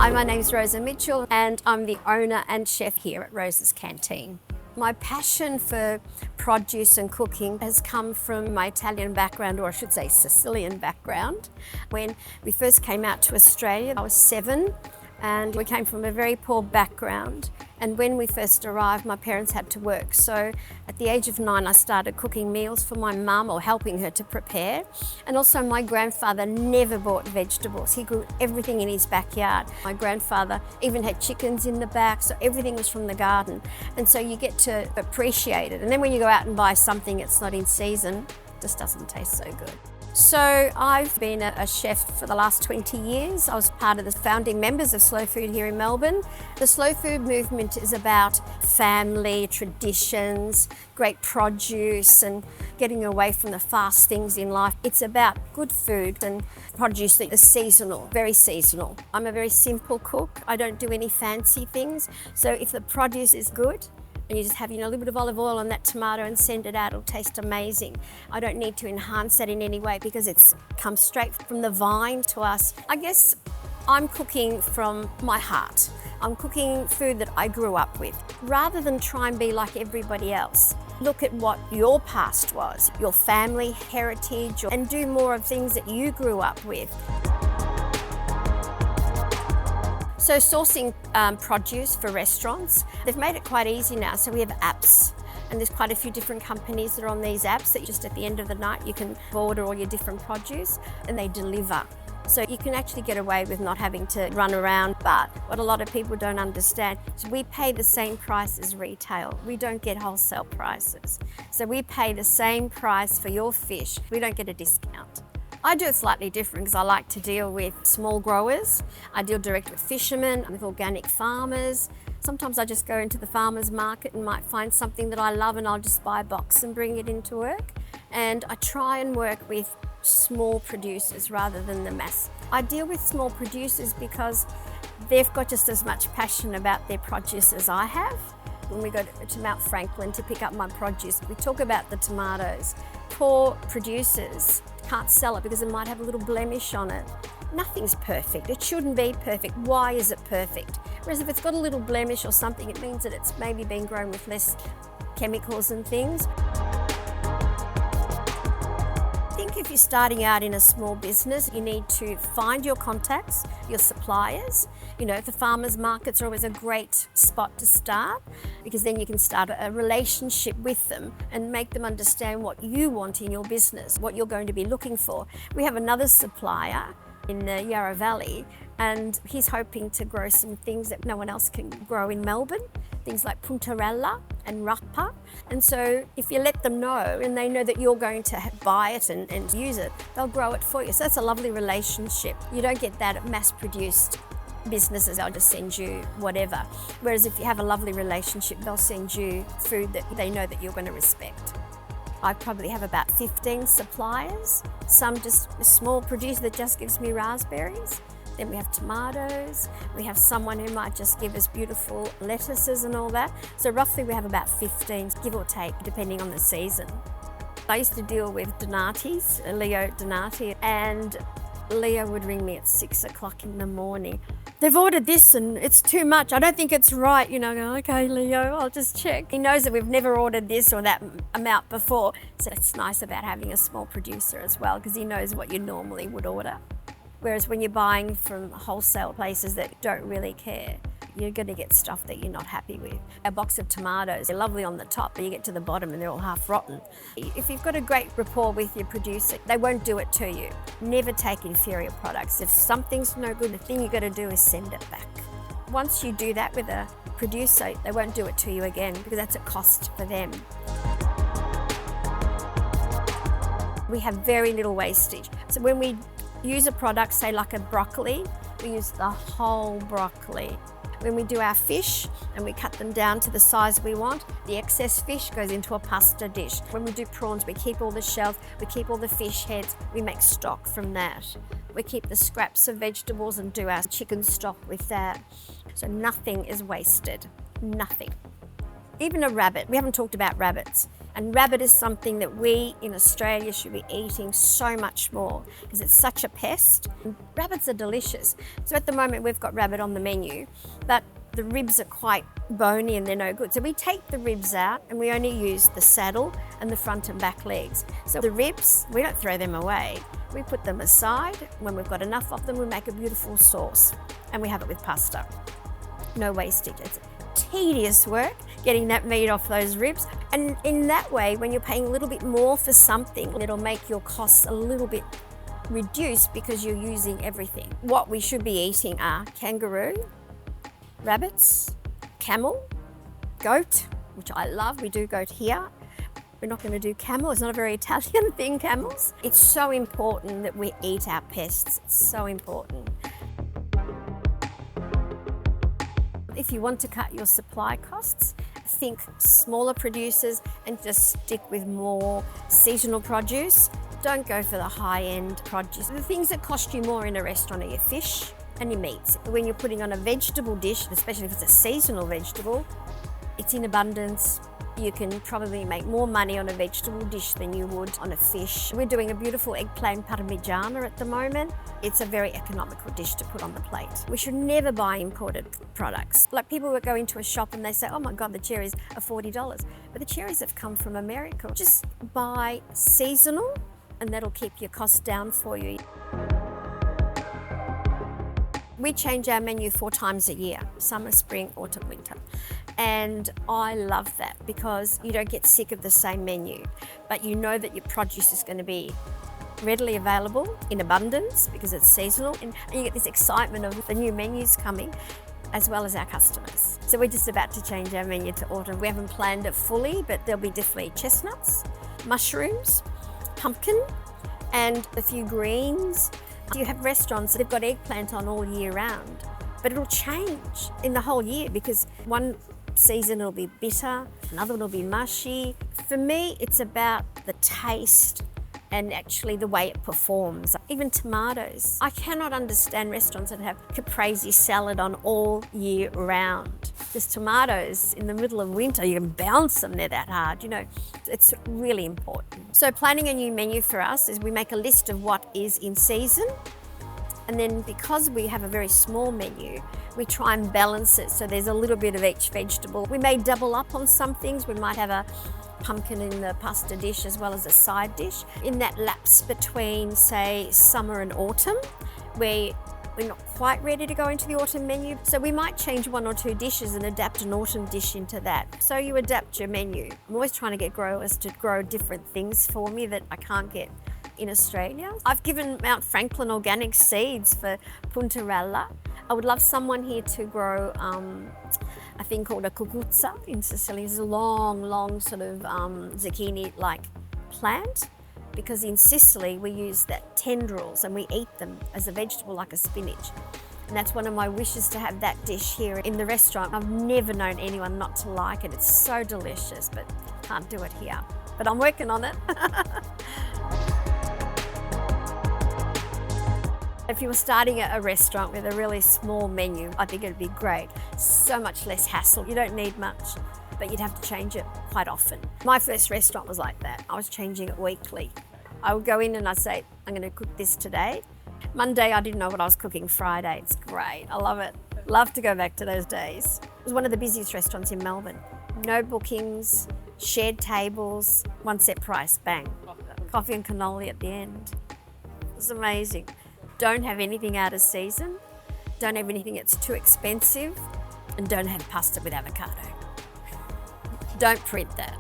Hi, my name's Rosa Mitchell and I'm the owner and chef here at Rosa's Canteen. My passion for produce and cooking has come from my Italian background, or I should say Sicilian background. When we first came out to Australia, I was 7 and we came from a very poor background. And when we first arrived, my parents had to work. So at the age of 9, I started cooking meals for my mum or helping her to prepare. And also my grandfather never bought vegetables. He grew everything in his backyard. My grandfather even had chickens in the back, so everything was from the garden. And so you get to appreciate it. And then when you go out and buy something that's not in season, it just doesn't taste so good. So I've been a chef for the last 20 years. I was part of the founding members of Slow Food here in Melbourne. The slow food movement is about family, traditions, great produce and getting away from the fast things in life. It's about good food and produce that is seasonal, very seasonal. I'm a very simple cook. I don't do any fancy things. So if the produce is good, and you just have a little bit of olive oil on that tomato and send it out, it'll taste amazing. I don't need to enhance that in any way because it's come straight from the vine to us. I guess I'm cooking from my heart. I'm cooking food that I grew up with. Rather than try and be like everybody else, look at what your past was, your family heritage, and do more of things that you grew up with. So sourcing produce for restaurants, they've made it quite easy now. So we have apps and there's quite a few different companies that are on these apps that just at the end of the night you can order all your different produce and they deliver. So you can actually get away with not having to run around. But what a lot of people don't understand is we pay the same price as retail. We don't get wholesale prices. So we pay the same price for your fish. We don't get a discount. I do it slightly different because I like to deal with small growers. I deal direct with fishermen, with organic farmers. Sometimes I just go into the farmer's market and might find something that I love and I'll just buy a box and bring it into work. And I try and work with small producers rather than the mass. I deal with small producers because they've got just as much passion about their produce as I have. When we go to Mount Franklin to pick up my produce, we talk about the tomatoes. Poor producers can't sell it because it might have a little blemish on it. Nothing's perfect. It shouldn't be perfect. Why is it perfect? Whereas if it's got a little blemish or something, it means that it's maybe been grown with less chemicals and things. I think if you're starting out in a small business, you need to find your contacts, your suppliers. The farmers markets are always a great spot to start because then you can start a relationship with them and make them understand what you want in your business, what you're going to be looking for. We have another supplier in the Yarra Valley and he's hoping to grow some things that no one else can grow in Melbourne, things like puntarella and rapa. And so if you let them know and they know that you're going to buy it and use it, they'll grow it for you. So that's a lovely relationship. You don't get that at mass-produced businesses. They'll just send you whatever. Whereas if you have a lovely relationship, they'll send you food that they know that you're going to respect. I probably have about 15 suppliers. Some just a small producer that just gives me raspberries. Then we have tomatoes. We have someone who might just give us beautiful lettuces and all that. So roughly we have about 15, give or take, depending on the season. I used to deal with Donatis, Leo Donati, and Leo would ring me at 6 o'clock in the morning. They've ordered this and it's too much. I don't think it's right. I go, okay, Leo, I'll just check. He knows that we've never ordered this or that amount before. So it's nice about having a small producer as well because he knows what you normally would order. Whereas when you're buying from wholesale places that don't really care, you're going to get stuff that you're not happy with. A box of tomatoes, they're lovely on the top, but you get to the bottom and they're all half rotten. If you've got a great rapport with your producer, they won't do it to you. Never take inferior products. If something's no good, the thing you've got to do is send it back. Once you do that with a producer, they won't do it to you again because that's a cost for them. We have very little wastage. So when we use a product, say like a broccoli, we use the whole broccoli. When we do our fish and we cut them down to the size we want, the excess fish goes into a pasta dish. When we do prawns, we keep all the shells, we keep all the fish heads, we make stock from that. We keep the scraps of vegetables and do our chicken stock with that. So nothing is wasted, nothing. Even a rabbit. We haven't talked about rabbits. And rabbit is something that we in Australia should be eating so much more because it's such a pest. And rabbits are delicious. So at the moment we've got rabbit on the menu, but the ribs are quite bony and they're no good. So we take the ribs out and we only use the saddle and the front and back legs. So the ribs, we don't throw them away. We put them aside. When we've got enough of them, we make a beautiful sauce and we have it with pasta. No wastage. It's tedious work getting that meat off those ribs. And in that way, when you're paying a little bit more for something, it'll make your costs a little bit reduced because you're using everything. What we should be eating are kangaroo, rabbits, camel, goat, which I love. We do goat here. We're not going to do camel. It's not a very Italian thing, camels. It's so important that we eat our pests. It's so important. If you want to cut your supply costs, think smaller producers and just stick with more seasonal produce. Don't go for the high-end produce. The things that cost you more in a restaurant are your fish and your meats. When you're putting on a vegetable dish, especially if it's a seasonal vegetable, it's in abundance. You can probably make more money on a vegetable dish than you would on a fish. We're doing a beautiful eggplant parmigiana at the moment. It's a very economical dish to put on the plate. We should never buy imported products. Like people will go into a shop and they say, oh my God, the cherries are $40. But the cherries have come from America. Just buy seasonal and that'll keep your costs down for you. We change our menu 4 times a year, summer, spring, autumn, winter. And I love that because you don't get sick of the same menu, but you know that your produce is going to be readily available in abundance because it's seasonal, and you get this excitement of the new menus coming, as well as our customers. So we're just about to change our menu to autumn. We haven't planned it fully, but there'll be definitely chestnuts, mushrooms, pumpkin, and a few greens. You have restaurants that have got eggplant on all year round, but it'll change in the whole year because one season it'll be bitter, another one will be mushy. For me, it's about the taste and actually the way it performs. Even tomatoes. I cannot understand restaurants that have caprese salad on all year round. Because tomatoes in the middle of winter, you can bounce them, they're that hard, you know. It's really important. So planning a new menu for us is we make a list of what is in season. And then because we have a very small menu, we try and balance it so there's a little bit of each vegetable. We may double up on some things. We might have a pumpkin in the pasta dish as well as a side dish. In that lapse between, say, summer and autumn, where we're not quite ready to go into the autumn menu. So we might change 1 or 2 dishes and adapt an autumn dish into that. So you adapt your menu. I'm always trying to get growers to grow different things for me that I can't get in Australia. I've given Mount Franklin organic seeds for puntarella. I would love someone here to grow a thing called a cucuzza in Sicily. It's a long sort of zucchini-like plant, because in Sicily we use that tendrils and we eat them as a vegetable like a spinach. And that's one of my wishes, to have that dish here in the restaurant. I've never known anyone not to like it. It's so delicious, but can't do it here. But I'm working on it. If you were starting a restaurant with a really small menu, I think it'd be great. So much less hassle. You don't need much, but you'd have to change it quite often. My first restaurant was like that. I was changing it weekly. I would go in and I'd say, I'm going to cook this today. Monday, I didn't know what I was cooking. Friday, it's great. I love it. Love to go back to those days. It was one of the busiest restaurants in Melbourne. No bookings, shared tables, 1 set price, bang. Coffee and cannoli at the end. It was amazing. Don't have anything out of season, don't have anything that's too expensive, and don't have pasta with avocado. Don't print that.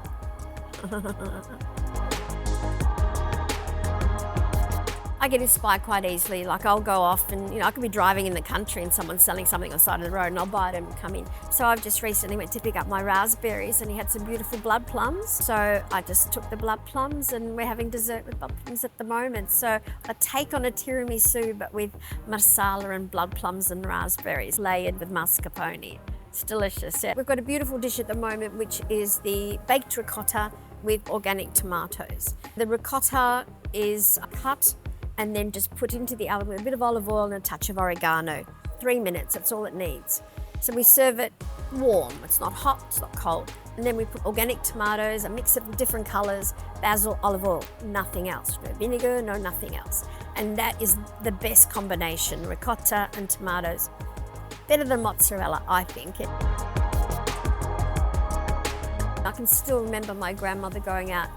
I get inspired quite easily. Like I'll go off and, I could be driving in the country and someone's selling something on the side of the road and I'll buy it and come in. So I've just recently went to pick up my raspberries and he had some beautiful blood plums. So I just took the blood plums and we're having dessert with blood plums at the moment. So a take on a tiramisu, but with marsala and blood plums and raspberries layered with mascarpone. It's delicious. Yeah. We've got a beautiful dish at the moment, which is the baked ricotta with organic tomatoes. The ricotta is cut and then just put into the oven with a bit of olive oil and a touch of oregano. 3 minutes, that's all it needs. So we serve it warm. It's not hot, it's not cold. And then we put organic tomatoes, a mix of different colours, basil, olive oil, nothing else. No vinegar, no nothing else. And that is the best combination, ricotta and tomatoes. Better than mozzarella, I think. I can still remember my grandmother going out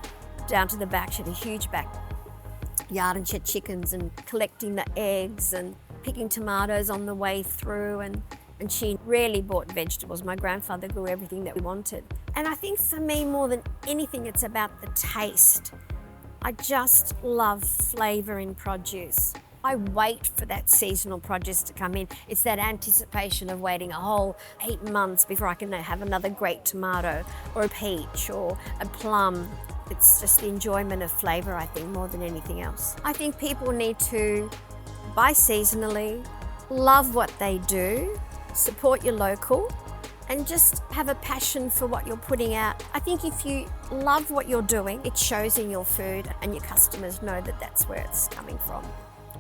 down to the back. She had a huge backyard and she had chickens, and collecting the eggs and picking tomatoes on the way through, and she rarely bought vegetables. My grandfather grew everything that we wanted. And I think for me, more than anything, it's about the taste. I just love flavour in produce. I wait for that seasonal produce to come in. It's that anticipation of waiting a whole 8 months before I can have another great tomato or a peach or a plum. It's just the enjoyment of flavour, I think, more than anything else. I think people need to buy seasonally, love what they do, support your local, and just have a passion for what you're putting out. I think if you love what you're doing, it shows in your food, and your customers know that that's where it's coming from.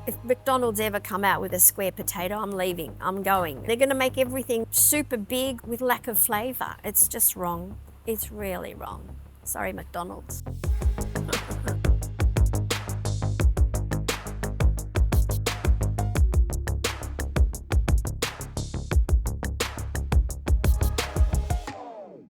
If McDonald's ever come out with a square potato, I'm leaving, I'm going. They're going to make everything super big with lack of flavour. It's just wrong. It's really wrong. Sorry, McDonald's.